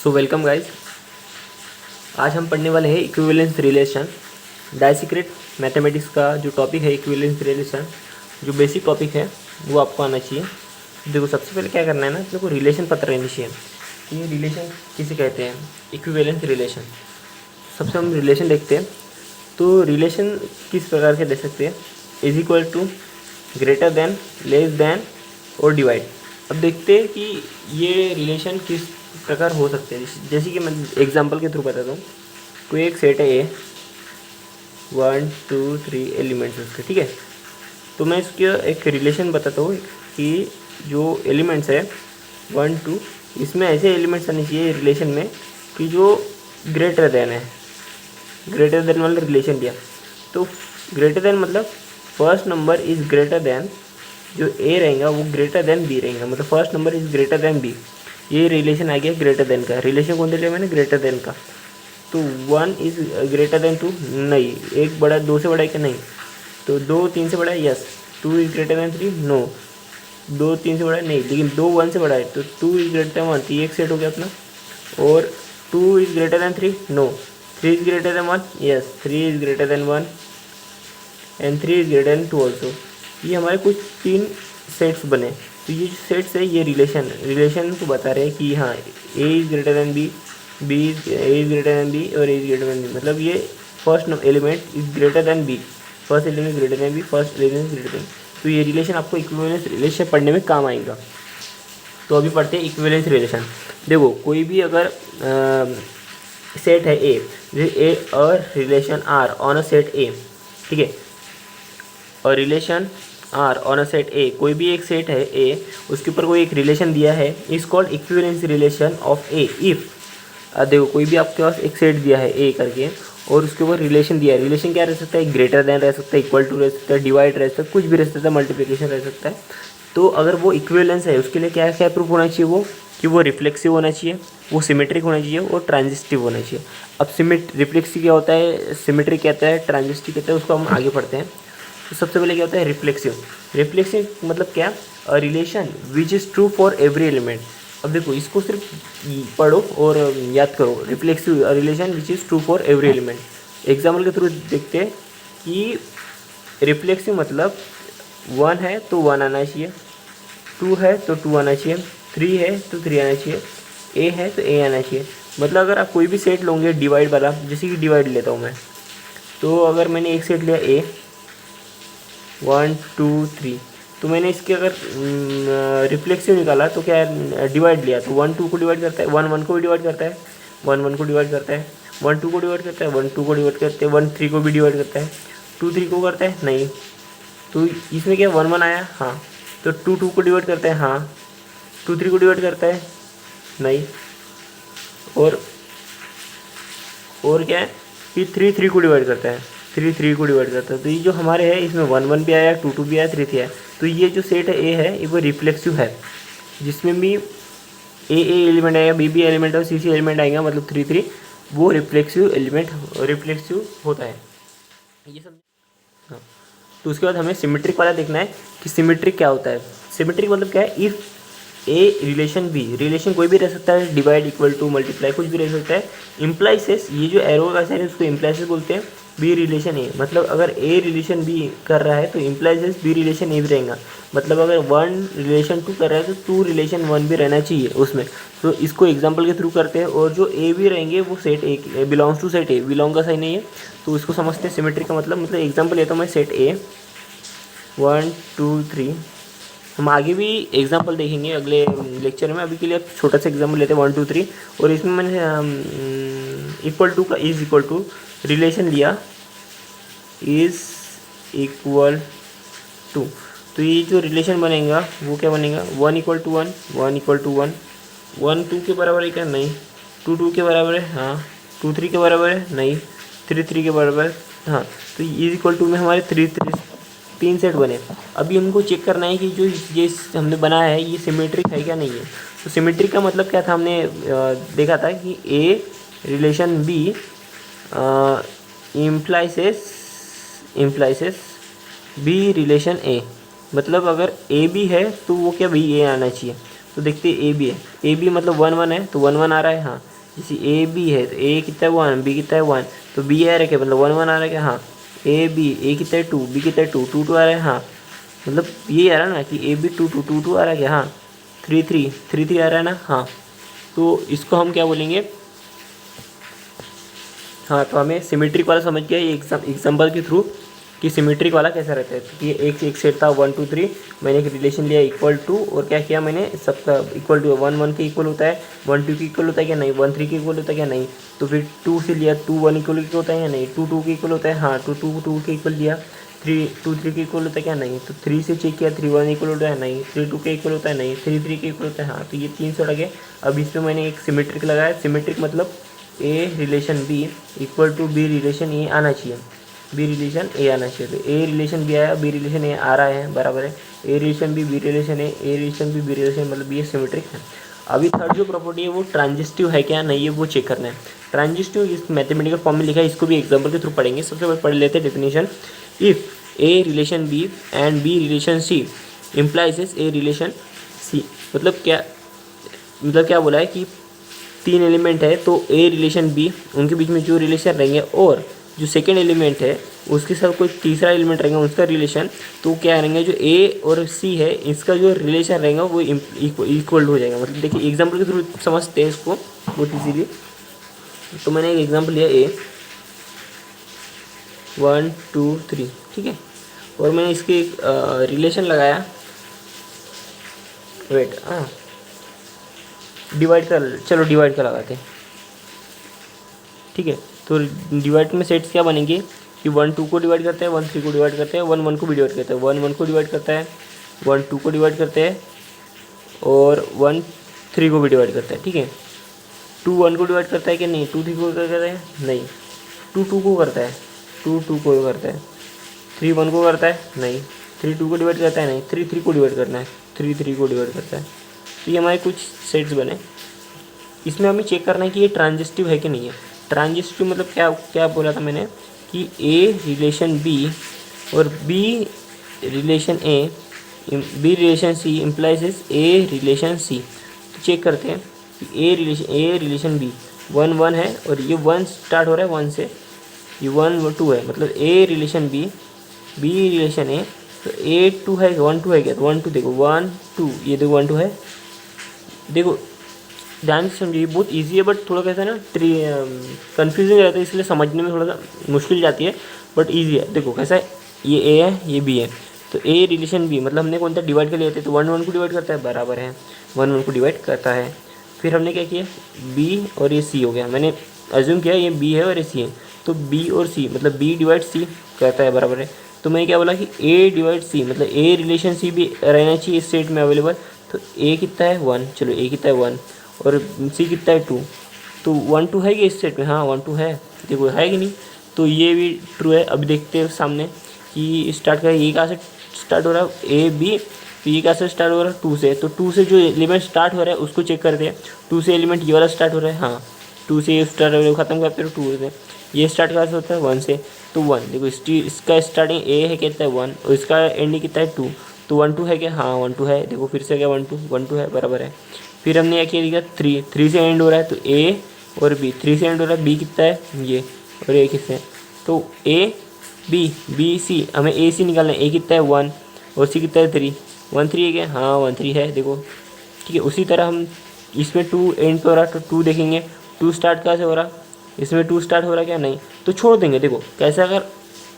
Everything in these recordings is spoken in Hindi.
So welcome guys. आज हम पढ़ने वाले हैं इक्विवेलेंस रिलेशन। डायसीक्रेट मैथमेटिक्स का जो टॉपिक है इक्विवेलेंस रिलेशन, जो बेसिक टॉपिक है वो आपको आना चाहिए। देखो, सबसे पहले क्या करना है ना, अपने को रिलेशन पता रहनी चाहिए। ये रिलेशन किसे कहते हैं? Equivalence relation. सबसे हम रिलेशन देखते हैं। तो रिलेशन किस प्रकार के दे सकते हैं? Is equal to, greater than, less than और डिवाइड। अब देखते हैं कि ये रिलेशन किस प्रकार हो सकते हैं। जैसे कि मैं एग्जांपल के थ्रू बताता हूँ। कोई एक सेट है ए, 1 2 3 एलिमेंट्स उसके, ठीक है। तो मैं इसका एक रिलेशन बताता हूँ कि जो एलिमेंट्स है 1 2, इसमें ऐसे एलिमेंट्स आने चाहिए रिलेशन में कि जो ग्रेटर देन है। ग्रेटर देन वाला रिलेशन दिया तो ग्रेटर देन मतलब first number is greater than, जो ए रहेगा वो ग्रेटर देन बी रहेगा, मतलब first number is greater than B. ये रिलेशन आ गया ग्रेटर देन का। रिलेशन कौन दे लिया मैंने? ग्रेटर देन का। तो 1 इज़ ग्रेटर देन 2, नहीं। एक बड़ा 2 से बड़ा है क्या? नहीं। तो 2 3 से बड़ा है? Yes. 2 is greater than 3, no. 2 3 से बड़ा है? नहीं। लेकिन 2 1 से बड़ा है, तो 2 इज़ ग्रेटर देन 1, तो ये एक सेट हो गया अपना। और 2 is greater than 3, no. 3 is greater than 1, yes. 3 is greater than 1 and 3 is greater than 2 also. ये हमारे कुछ 3 सेट्स बने। तो ये जो सेट्स है ये रिलेशन को बता रहे हैं कि हाँ, A is greater than B, A is greater than B और A is greater than B. मतलब ये first element is greater than B, first element greater than B, first element greater than. तो ये रिलेशन आपको इक्विवेलेंस रिलेशन पढ़ने में काम आएगा। तो अभी पढ़ते हैं इक्विवेलेंस रिलेशन। देखो, कोई भी अगर सेट है ए और relation R on a set A, ठीक है। और relation R on a set A, कोई भी एक सेट है ए, उसके ऊपर कोई एक रिलेशन दिया है, is called equivalence relation of A. If देखो, कोई भी आपके पास एक सेट दिया है ए करके और उसके ऊपर रिलेशन दिया है। रिलेशन क्या रह सकता है? ग्रेटर देन रह सकता है, इक्वल टू रह सकता है, डिवाइड रह सकता है, कुछ भी रह सकता है, मल्टीप्लिकेशन रह सकता है। तो अगर वो इक्विवेलेंस है, उसके लिए क्या क्या प्रूफ होना चाहिए? वो कि वो रिफ्लेक्सिव होना चाहिए, वो सिमेट्रिक होना चाहिए और ट्रांजिस्टिव होना चाहिए। अब रिफ्लेक्सिव क्या होता है, सिमेट्रिक कहता है, ट्रांजिस्टिव कहता है, उसको हम आगे पढ़ते हैं। तो सबसे पहले क्या होता है? रिफ्लेक्सिव मतलब क्या? A relation which is true for every element. अब देखो, इसको सिर्फ पढ़ो और याद करो। Reflexive relation which is true for every element. Example के थ्रू देखते हैं कि रिफ्लेक्सिव मतलब 1 है तो 1 आना चाहिए, 2 है तो 2 आना चाहिए, 3 है तो 3 आना चाहिए, ए है तो ए आना चाहिए। मतलब अगर आप कोई भी सेट लोगे डिवाइड वाला, जैसे कि डिवाइड लेता हूँ मैं, तो अगर मैंने एक सेट लिया ए 1 2 3, तो मैंने इसके अगर रिफ्लेक्सिव निकाला तो क्या है? डिवाइड लिया तो 1 2 को डिवाइड करता है, 1 1 को भी डिवाइड करता है, 1 1 को डिवाइड करता है, 1 2 को डिवाइड करता है, 1 2 को डिवाइड करते हैं, 1 3 को भी डिवाइड करता है, 2 3 को करता है नहीं। तो इसमें क्या 1 1 आया? हाँ। तो 2 2 को डिवाइड करता है? हाँ। 2 3 को डिवाइड करता है? नहीं। और क्या है कि 3 3 को डिवाइड करता है, 3 3 को डिवाइड करता है। तो ये जो हमारे है इसमें 1 1 भी आया, 2 2 भी आया, 3 3 आया। तो ये जो सेट है ए है, ये वो रिफ्लेक्सिव है, जिसमें भी ए एलिमेंट आएगा, बी एलिमेंट और सी एलिमेंट आएगा, मतलब 3 3, वो रिफ्लेक्सिव होता है। ये सब हाँ। तो उसके बाद हमें सिमेट्रिक वाला देखना है कि सिमेट्रिक क्या होता है। सिमेट्रिक मतलब क्या है? If A relation B, relation कोई भी रह सकता है, डिवाइड, इक्वल टू, मल्टीप्लाई, कुछ भी रह सकता है। इम्प्लाइसेस, ये जो एरो का साइन है उसको इम्प्लाइसेस बोलते हैं। बी रिलेशन ए, मतलब अगर ए रिलेशन बी कर रहा है तो इम्प्लाइसेस बी रिलेशन ए भी रहेगा। मतलब अगर 1 रिलेशन 2 कर रहा है तो 2 रिलेशन 1 भी रहना चाहिए उसमें। तो इसको एग्जाम्पल के थ्रू करते हैं। और जो ए भी रहेंगे वो set A belongs to set A, belong का साइन नहीं है तो उसको समझते हैं सिमेट्रिक का मतलब एग्जाम्पल लेता हूँ मैं, सेट ए 1 2 3। हम आगे भी एग्जाम्पल देखेंगे अगले लेक्चर में। अभी के लिए छोटा सा एग्जाम्पल लेते हैं 1 2 3। और इसमें मैंने इक्वल टू का इज़ इक्वल टू रिलेशन लिया, इज़ इक्वल टू। तो ये जो रिलेशन बनेगा वो क्या बनेगा? 1 इक्वल टू 1, 1 इक्वल टू 1, 1 2 के बराबर है क्या? नहीं। 2 2 के बराबर है? हाँ। 2 3 के बराबर है? नहीं। 3 3 के बराबर है? हाँ। तो इज़ इक्वल टू में हमारे 3 सेट बने। अभी हमको चेक करना है कि जो ये हमने बनाया है ये सिमेट्रिक है क्या नहीं है। तो सिमेट्रिक का मतलब क्या था? हमने देखा था कि ए रिलेशन बी इम्प्लाइसेस बी रिलेशन ए। मतलब अगर ए बी है तो वो क्या बी ए आना चाहिए। तो देखते हैं ए बी है, ए बी मतलब 1 1 है तो 1 1 आ रहा है। हाँ। जैसे ए बी है तो ए कितना है 1, बी कितना है 1, तो बी आ रहा है क्या, मतलब 1 1 आ रहा है क्या, हाँ। ए बी, ए कितना है 2, बी कितना है 2 2 2 आ रहा है, हाँ। मतलब ये आ रहा है ना कि ए बी 2 2 2 2 आ रहा है क्या, हाँ। 3 3 3 3 आ रहा है ना, हाँ। तो इसको हम क्या बोलेंगे, हाँ। तो हमें सिमेट्रिक वाला समझ गया ये एग्जाम्पल के थ्रू कि सिमेट्रिक वाला कैसा रहता है। तो ये एक सेट था 1 2 3, मैंने एक रिलेशन लिया इक्वल टू, और क्या किया मैंने, सबका इक्वल टू 1 1 के इक्वल होता है, 1 2 के इक्वल होता है क्या, नहीं। 1 3 के इक्वल होता है क्या, नहीं। तो फिर 2 से लिया, 2 1 इक्वल होता है या नहीं। 2 2 के इक्वल होता है, हाँ। 2 2 2 के इक्वल लिया। 3 2 3 के इक्वल होता है क्या, नहीं। तो 3 से चेक किया, 3 1 इक्वल होता है, नहीं। 3 2 के इक्वल होता है, नहीं। 3 3 के इक्वल होता है, हाँ। तो ये 3 से लगे। अब इसमें मैंने एक सिमेट्रिक लगाया। सिमेट्रिक मतलब A relation B equal to B relation A आना चाहिए, बी रिलेशन ए आना चाहिए। तो ए रिलेशन बी आया, बी रिलेशन ए आ रहा है, बराबर है। A relation B relation A relation B relation, मतलब ये सिमेट्रिक है। अभी थर्ड जो प्रॉपर्टी है वो ट्रांजिस्टिव है क्या नहीं है वो चेक करना है। ट्रांजिस्टिव इस मैथमेटिकल फॉर्म में लिखा है, इसको भी एग्जाम्पल के थ्रू पढ़ेंगे। सबसे पहले पढ़ लेते हैं definition. If A relation B and B relation C implies A relation C, मतलब क्या बोला है कि 3 एलिमेंट है तो ए रिलेशन बी, उनके बीच में जो रिलेशन रहेंगे, और जो सेकेंड एलिमेंट है उसके साथ कोई तीसरा एलिमेंट रहेगा उसका रिलेशन, तो क्या रहेंगे, जो ए और सी है इसका जो रिलेशन रहेगा वो इक्वल हो जाएगा। मतलब देखिए एग्जांपल के थ्रू समझते हैं इसको बहुत इजीली। तो मैंने एक एग्जांपल लिया ए 1 2 3, ठीक है, और मैंने इसके एक रिलेशन लगाया, वेट, हाँ डिवाइड कर, चलो डिवाइड कर लगाते हैं, ठीक है। तो डिवाइड में सेट्स क्या बनेंगे कि 1 2 को डिवाइड करते हैं, 1 3 को डिवाइड करते हैं, 1 1 को भी डिवाइड करते हैं, 1 1 को डिवाइड करता है, 1 2 को डिवाइड करते हैं, और 1 3 को भी डिवाइड करता है, ठीक है। 2 1 को डिवाइड करता है कि नहीं, 2 3 को करता है, नहीं। 2 2 को करता है, 2 2 को करता है। 3 1 को करता है, नहीं। 3 2 को डिवाइड करता है, नहीं। 3 3 को डिवाइड करना है, 3 3 को डिवाइड करता है। तो ये हमारे कुछ सेट्स बने। इसमें हमें चेक करना है कि ये ट्रांजिस्टिव है कि नहीं है। ट्रांजिस्टिव मतलब क्या क्या बोला था मैंने कि ए रिलेशन बी और B relation A, B relation C implies A relation सी। तो चेक करते हैं कि ए रिलेशन बी 1 1 है, और ये 1 स्टार्ट हो रहा है 1 से, ये 1 2 है, मतलब ए रिलेशन बी रिलेशन ए, तो ए 2 है, 1 2 है क्या, तो 1 2 देखो 1 2, ये देखो 1 2 है। देखो ध्यान से समझिए, बहुत इजी है, बट थोड़ा कैसा है ना कन्फ्यूजिंग रहता है, इसलिए समझने में थोड़ा सा मुश्किल जाती है, बट इजी है। देखो कैसा है, ये ए है, ये बी है, तो ए रिलेशन बी मतलब हमने कौन सा डिवाइड कर लिया था, तो 1 1 को डिवाइड करता है, बराबर है, 1 1 को डिवाइड करता है। फिर हमने क्या किया, बी और ये सी हो गया, मैंने एज्यूम किया ये बी है और ये सी है, तो बी और सी मतलब बी डिवाइड सी करता है, बराबर है। तो मैंने क्या बोला कि ए डिवाइड सी मतलब ए रिलेशन सी भी रहना चाहिए इस सेट में अवेलेबल। तो ए कितना है 1, चलो ए कितना है 1, और सी कितना है 2, तो 1 2 है कि इस सेट में, हाँ 1 2 है, देखो है कि नहीं। तो ये भी ट्रू है। अभी देखते हैं सामने कि स्टार्ट करें, ये कहाँ से स्टार्ट हो रहा है, ए बी, तो ये कहाँ से स्टार्ट हो रहा है 2 से, तो 2 से जो एलिमेंट स्टार्ट हो रहा है उसको चेक करते हैं। 2 से एलिमेंट ये वाला स्टार्ट हो रहा है, हाँ 2 से ये स्टार्ट हो रहा है, ख़त्म करते हो 2 से। ये स्टार्ट कहाँ से होता है 1 से, तो 1 देखो इसका स्टार्टिंग ए है कितना है 1, और इसका एंडिंग कितना है 2, तो 1 2 है क्या, हाँ 1 2 है। देखो फिर से क्या 1 2 है, बराबर है। फिर हमने क्या किया, देखा 3 से एंड हो रहा है, तो ए और बी, 3 से एंड हो रहा है, बी कितना है ये, और ए किससे, तो ए बी सी, हमें ए सी निकालना है, ए कितना है 1 और सी कितना है 3, 1 3 है क्या, हाँ 1 3 है, देखो ठीक है। उसी तरह हम इसमें 2 एंड पे हो रहा है, तो 2 देखेंगे, 2 स्टार्ट कहाँ से हो रहा, इसमें 2 स्टार्ट हो रहा है क्या, नहीं, तो छोड़ देंगे। देखो कैसे, अगर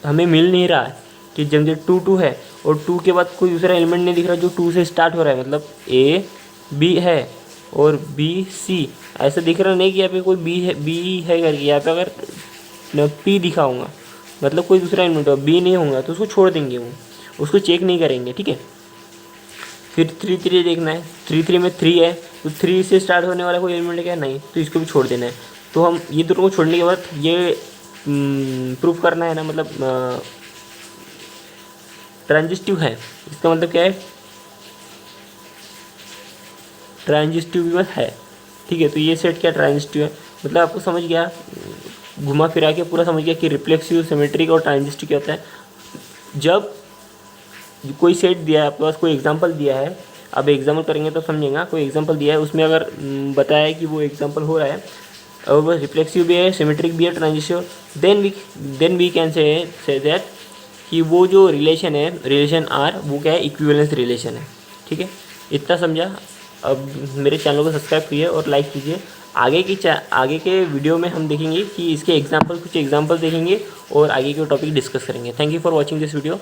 हमें मिल नहीं रहा है कि जब 2 2 है और 2 के बाद कोई दूसरा एलिमेंट नहीं दिख रहा जो 2 से स्टार्ट हो रहा है, मतलब ए बी है और बी सी, ऐसा दिख रहा नहीं कि यहाँ पे कोई बी है करके, यहाँ पे अगर पी दिखाऊंगा मतलब कोई दूसरा एलिमेंट होगा, बी नहीं होगा तो उसको छोड़ देंगे, वो उसको चेक नहीं करेंगे, ठीक है। फिर 3 3 देखना है, 3 3 में 3 है, तो 3 से स्टार्ट होने वाला कोई एलिमेंट क्या, नहीं, तो इसको भी छोड़ देना है। तो हम ये दोनों को छोड़ने के बाद ये प्रूफ करना है ना, मतलब ट्रांजिस्टिव है, इसका मतलब क्या है, ट्रांजिस्टिव भी है, ठीक है। तो ये सेट क्या ट्रांजिस्टिव है, मतलब आपको समझ गया, घुमा फिरा के पूरा समझ गया कि रिफ्लेक्सिव, सिमेट्रिक और ट्रांजिस्टिव क्या होता है। जब कोई सेट दिया है आपके पास, कोई एग्जांपल दिया है, अब एग्जाम्पल करेंगे तो समझेगा, कोई एग्जांपल दिया है उसमें अगर बताया है कि वो एग्जांपल हो रहा है और वो रिफ्लेक्सिव भी है, सिमेट्रिक भी है, transitive, then we can say that कि वो जो रिलेशन है, रिलेशन आर, वो क्या है, इक्विवेलेंस रिलेशन है। ठीक है, इतना समझा। अब मेरे चैनल को सब्सक्राइब कीजिए और लाइक कीजिए। आगे के वीडियो में हम देखेंगे कि इसके कुछ एग्जाम्पल देखेंगे और आगे के टॉपिक डिस्कस करेंगे। Thank you for watching this video.